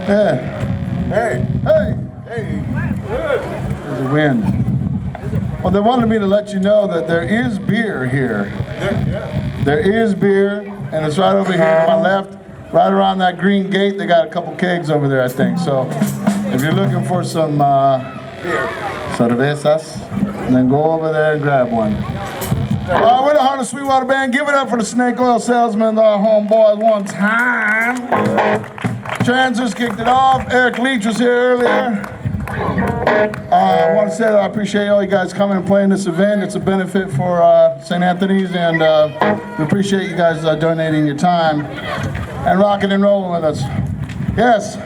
Yeah. Hey. Hey. Hey. There's a wind. Well, they wanted me to let you know that there is beer here. Yeah. There is beer, and it's right over here to my left, right around that green gate. They got a couple kegs over there, I think. So if you're looking for some cervezas, then go over there and grab one. We're the Harlis Sweetwater Band. Give it up for the Snake Oil Salesmen, our homeboys, one time. Transers kicked it off. Eric Leach was here earlier. I want to say that I appreciate all you guys coming and playing this event. It's a benefit for St. Anthony's, and we appreciate you guys donating your time and rocking and rolling with us. Yes.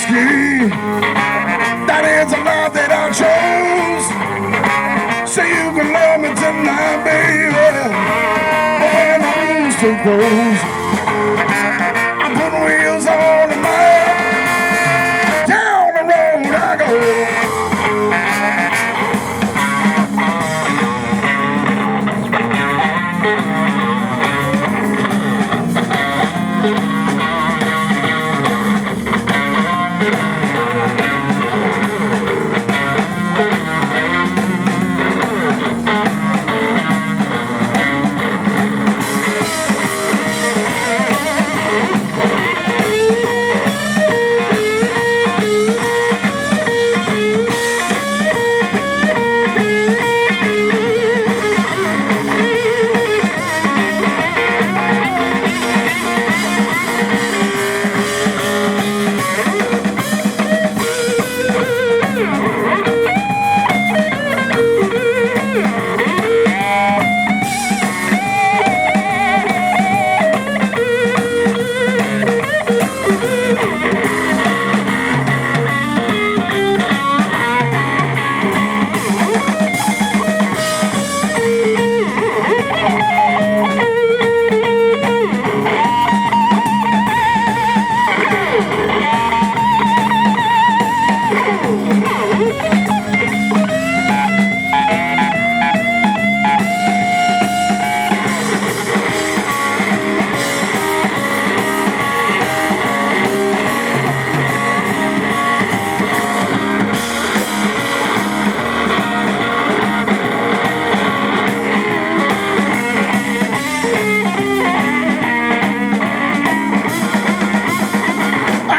whiskey. That is a life that I chose. Say you can love me tonight, baby. But when the rules take those, I put wheels on the map. Down the road I go.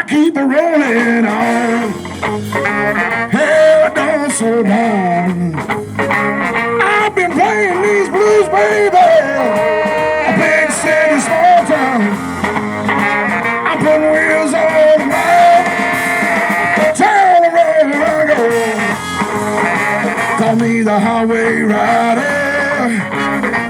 Keep it rolling on. Hell, don't slow down. I've been playing these blues, baby. A big city, small town. I'm putting wheels on the map. Down the road I go. Call me the highway rider.